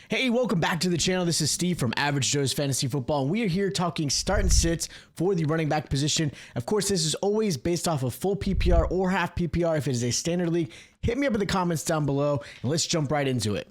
Hey, welcome back to the channel. This is Steve from Average Joe's Fantasy Football, and we are here talking start and sits for the running back position. Of course, this is always based off of full PPR or half PPR if it is a standard league. Hit me up in the comments down below, and let's jump right into it.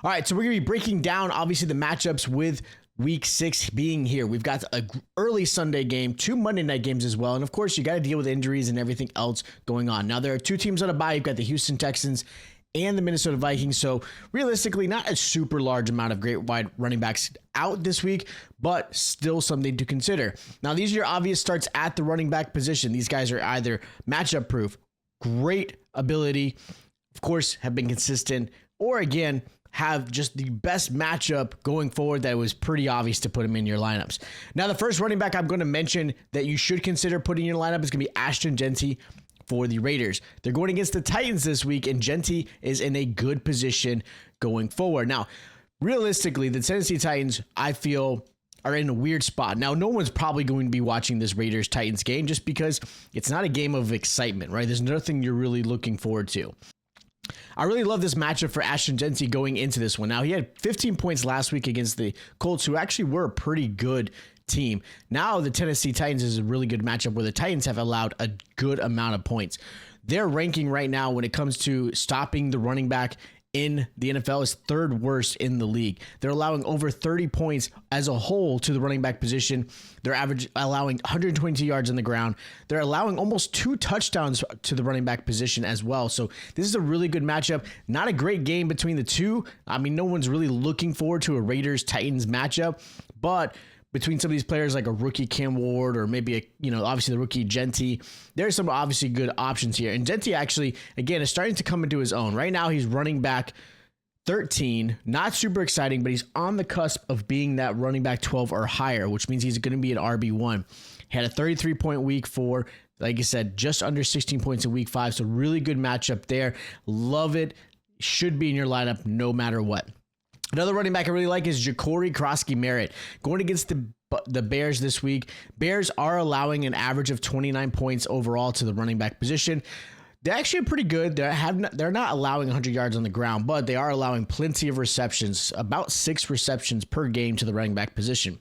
All right, so we're going to be breaking down, obviously, the matchups with Week 6 being here. We've got an early Sunday game, 2 Monday night games as well, and of course, you got to deal with injuries and everything else going on. Now, there are 2 teams on a bye. You've got the Houston Texans and the Minnesota Vikings, so realistically, not a super large amount of great wide running backs out this week, but still something to consider. Now, these are your obvious starts at the running back position. These guys are either matchup proof, great ability, of course, have been consistent, or again, have just the best matchup going forward that was pretty obvious to put him in your lineups. Now, the first running back I'm going to mention that you should consider putting in your lineup is going to be Ashton Jeanty for the Raiders. They're going against the Titans this week, and Jeanty is in a good position going forward. Now, realistically, the Tennessee Titans, I feel, are in a weird spot. Now, no one's probably going to be watching this Raiders-Titans game just because it's not a game of excitement, right? There's nothing you're really looking forward to. I really love this matchup for Ashton Jeanty going into this one. Now, he had 15 points last week against the Colts, who actually were a pretty good team. Now, the Tennessee Titans is a really good matchup where the Titans have allowed a good amount of points. Their ranking right now when it comes to stopping the running back in the NFL is 3rd worst in the league. They're allowing over 30 points as a whole to the running back position. They're allowing 122 yards on the ground. They're allowing almost 2 touchdowns to the running back position as well. So this is a really good matchup. Not a great game between the two. I mean, no one's really looking forward to a Raiders-Titans matchup, but between some of these players like a rookie Cam Ward or maybe obviously the rookie Jeanty, there's some obviously good options here. And Jeanty actually, again, is starting to come into his own. Right now he's running back 13, not super exciting, but he's on the cusp of being that running back 12 or higher, which means he's going to be an RB1. He had a 33-point week 4, like I said, just under 16 points in week 5, so really good matchup there. Love it. Should be in your lineup no matter what. Another running back I really like is Jacory Croskey-Merritt. Going against the Bears this week. Bears are allowing an average of 29 points overall to the running back position. They're actually pretty good. They're not allowing 100 yards on the ground, but they are allowing plenty of receptions, about 6 receptions per game to the running back position.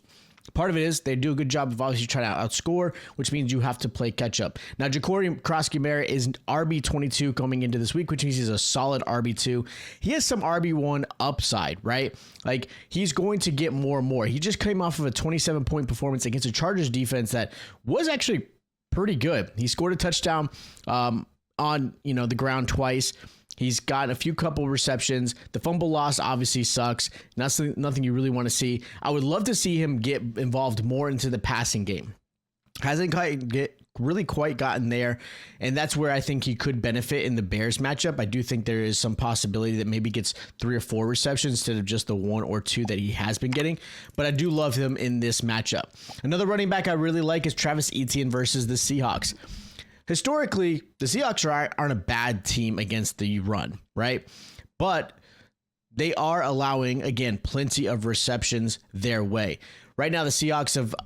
Part of it is they do a good job of obviously trying to outscore, which means you have to play catch up. Now, Jacory Croskey-Merritt is RB22 coming into this week, which means he's a solid RB2. He has some RB1 upside, right? Like, he's going to get more and more. He just came off of a 27-point performance against a Chargers defense that was actually pretty good. He scored a touchdown on the ground twice. He's got a couple receptions. The fumble loss obviously sucks. Nothing you really want to see. I would love to see him get involved more into the passing game. Hasn't really quite gotten there, and that's where I think he could benefit in the Bears matchup. I do think there is some possibility that maybe gets 3 or 4 receptions instead of just the 1 or 2 that he has been getting, but I do love him in this matchup. Another running back I really like is Travis Etienne versus the Seahawks. Historically, the Seahawks aren't a bad team against the run, right? But they are allowing, again, plenty of receptions their way. Right now, the Seahawks have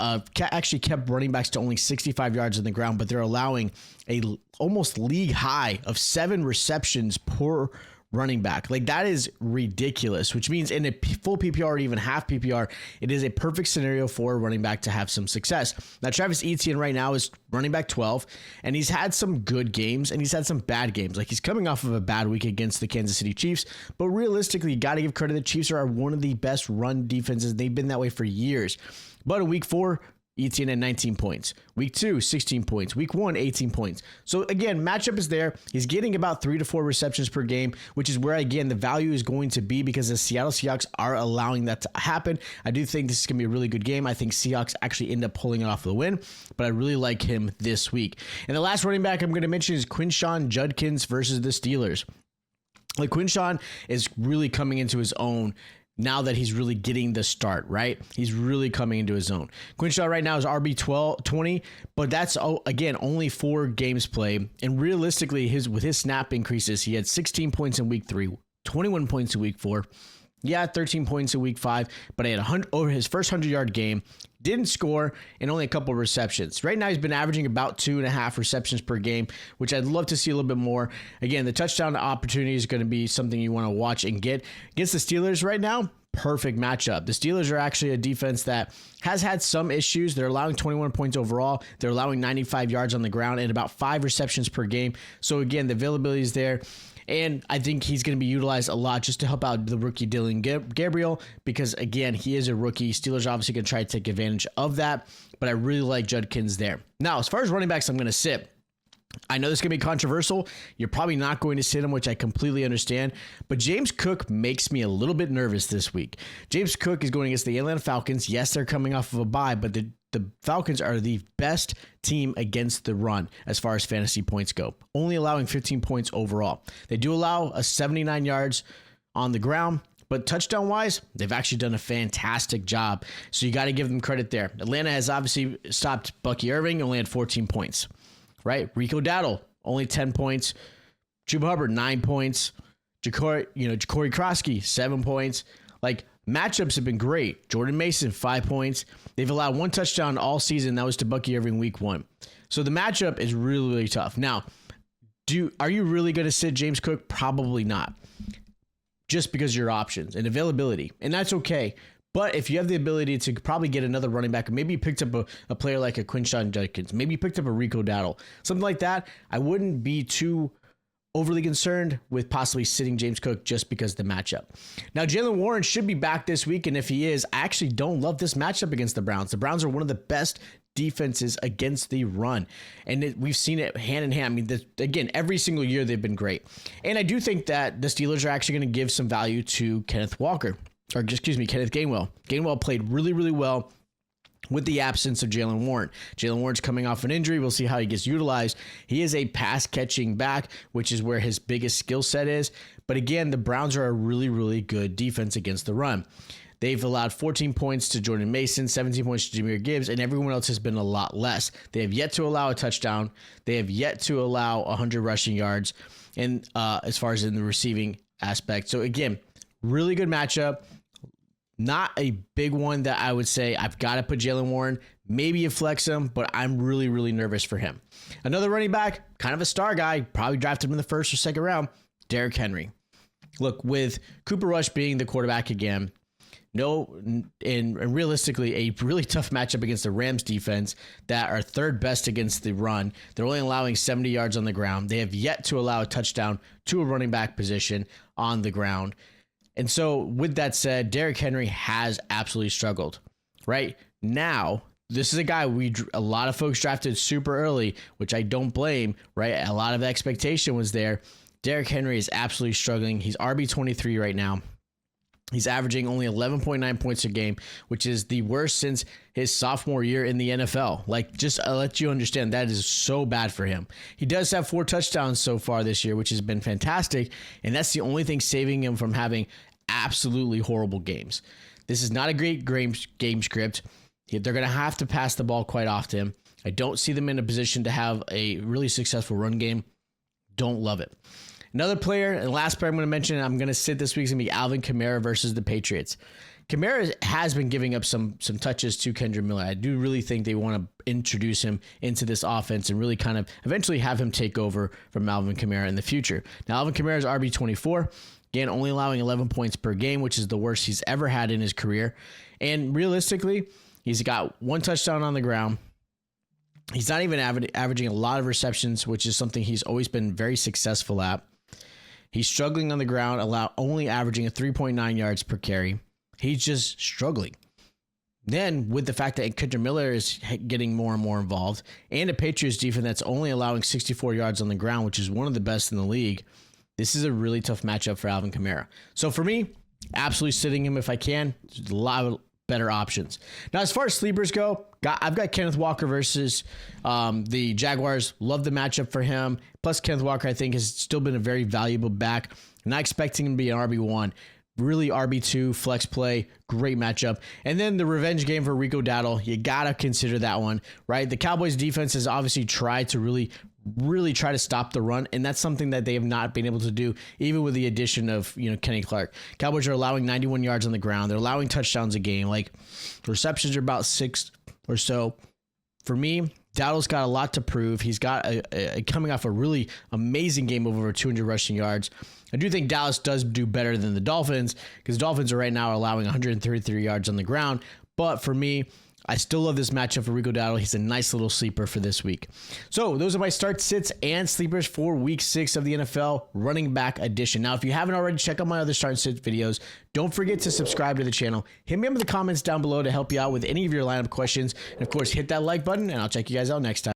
actually kept running backs to only 65 yards on the ground, but they're allowing a almost league high of 7 receptions per running back. Like, that is ridiculous, which means in a full PPR or even half PPR, it is a perfect scenario for a running back to have some success. Now, Travis Etienne right now is running back 12, and he's had some good games and he's had some bad games. Like, he's coming off of a bad week against the Kansas City Chiefs, but realistically, you got to give credit. The Chiefs are one of the best run defenses. They've been that way for years. But in week 4, Etienne at 19 points. Week 2, 16 points. Week 1, 18 points. So again, matchup is there. He's getting about 3 to 4 receptions per game, which is where, again, the value is going to be because the Seattle Seahawks are allowing that to happen. I do think this is going to be a really good game. I think Seahawks actually end up pulling it off the win, but I really like him this week. And the last running back I'm going to mention is Quinshon Judkins versus the Steelers. Like, Quinshon is really coming into his own now that he's really getting the start, right? He's really coming into his own. Quinshon right now is RB 20, but that's, again, only 4 games played. And realistically, with his snap increases, he had 16 points in week 3, 21 points in week 4. Yeah, 13 points in week 5, but he had over his first 100-yard game, didn't score, and only a couple of receptions. Right now, he's been averaging about 2.5 receptions per game, which I'd love to see a little bit more. Again, the touchdown opportunity is going to be something you want to watch and get. Against the Steelers right now, perfect matchup. The Steelers are actually a defense that has had some issues. They're allowing 21 points overall. They're allowing 95 yards on the ground and about 5 receptions per game. So again, the availability is there. And I think he's going to be utilized a lot just to help out the rookie Dylan Gabriel because, again, he is a rookie. Steelers are obviously going to try to take advantage of that, but I really like Judkins there. Now, as far as running backs, I'm going to sit. I know this is going to be controversial. You're probably not going to sit him, which I completely understand. But James Cook makes me a little bit nervous this week. James Cook is going against the Atlanta Falcons. Yes, they're coming off of a bye, but the Falcons are the best team against the run as far as fantasy points go, only allowing 15 points overall. They do allow a 79 yards on the ground, but touchdown-wise, they've actually done a fantastic job. So you got to give them credit there. Atlanta has obviously stopped Bucky Irving, only had 14 points. Right? Rico Dowdle, only 10 points. Chuba Hubbard, 9 points. Jacory Croskey, 7 points. Like, matchups have been great. Jordan Mason, 5 points. They've allowed 1 touchdown all season. That was to Bucky Irving week 1. So the matchup is really, really tough. Now, are you really going to sit James Cook? Probably not. Just because of your options and availability. And that's okay. But if you have the ability to probably get another running back, maybe you picked up a player like a Quinshon Judkins, maybe you picked up a Rico Dowdle, something like that, I wouldn't be too overly concerned with possibly sitting James Cook just because of the matchup. Now, Jaylen Warren should be back this week, and if he is, I actually don't love this matchup against the Browns. The Browns are one of the best defenses against the run, and we've seen it hand in hand. I mean, again, every single year they've been great. And I do think that the Steelers are actually going to give some value to Kenneth Gainwell. Gainwell played really, really well with the absence of Jaylen Warren. Jaylen Warren's coming off an injury. We'll see how he gets utilized. He is a pass-catching back, which is where his biggest skill set is. But again, the Browns are a really, really good defense against the run. They've allowed 14 points to Jordan Mason, 17 points to Jahmyr Gibbs, and everyone else has been a lot less. They have yet to allow a touchdown. They have yet to allow 100 rushing yards, and as far as in the receiving aspect. So again, really good matchup. Not a big one that I would say I've got to put Jaylen Warren. Maybe you flex him, but I'm really, really nervous for him. Another running back, kind of a star guy, probably drafted him in the first or second round, Derrick Henry. Look, with Cooper Rush being the quarterback again, and realistically, a really tough matchup against the Rams defense that are third best against the run. They're only allowing 70 yards on the ground. They have yet to allow a touchdown to a running back position on the ground. And so with that said, Derrick Henry has absolutely struggled. Right now, this is a guy a lot of folks drafted super early, which I don't blame, right? A lot of the expectation was there. Derrick Henry is absolutely struggling. He's RB 23 right now. He's averaging only 11.9 points a game, which is the worst since his sophomore year in the NFL. Like, just I'll let you understand, that is so bad for him. He does have 4 touchdowns so far this year, which has been fantastic, and that's the only thing saving him from having absolutely horrible games. This is not a great game script. They're going to have to pass the ball quite often. I don't see them in a position to have a really successful run game. Don't love it. Another player, and last player I'm going to mention, I'm going to sit this week, is going to be Alvin Kamara versus the Patriots. Kamara has been giving up some touches to Kendra Miller. I do really think they want to introduce him into this offense and really kind of eventually have him take over from Alvin Kamara in the future. Now, Alvin Kamara is RB 24. Again, only allowing 11 points per game, which is the worst he's ever had in his career. And realistically, he's got 1 touchdown on the ground. He's not even averaging a lot of receptions, which is something he's always been very successful at. He's struggling on the ground, only averaging a 3.9 yards per carry. He's just struggling. Then, with the fact that Kendra Miller is getting more and more involved, and a Patriots defense that's only allowing 64 yards on the ground, which is one of the best in the league, this is a really tough matchup for Alvin Kamara. So for me, absolutely sitting him if I can. There's a lot of better options. Now, as far as sleepers go, I've got Kenneth Walker versus the Jaguars. Love the matchup for him. Plus, Kenneth Walker, I think, has still been a very valuable back. I'm not expecting him to be an RB1, Really RB2 flex play, great matchup. And then the revenge game for Rico Dowdle, you got to consider that one, right? The Cowboys defense has obviously tried to really try to stop the run, and that's something that they have not been able to do, even with the addition of, Kenny Clark. Cowboys are allowing 91 yards on the ground. They're allowing touchdowns a game. Like, receptions are about 6 or so. For me, Dowdle's got a lot to prove. He's got coming off a really amazing game of over 200 rushing yards. I do think Dallas does do better than the Dolphins, because the Dolphins are right now allowing 133 yards on the ground. But for me, I still love this matchup for Rico Dowdle. He's a nice little sleeper for this week. So those are my start, sits, and sleepers for week 6 of the NFL running back edition. Now, if you haven't already, check out my other start and sit videos. Don't forget to subscribe to the channel. Hit me up in the comments down below to help you out with any of your lineup questions. And of course, hit that like button, and I'll check you guys out next time.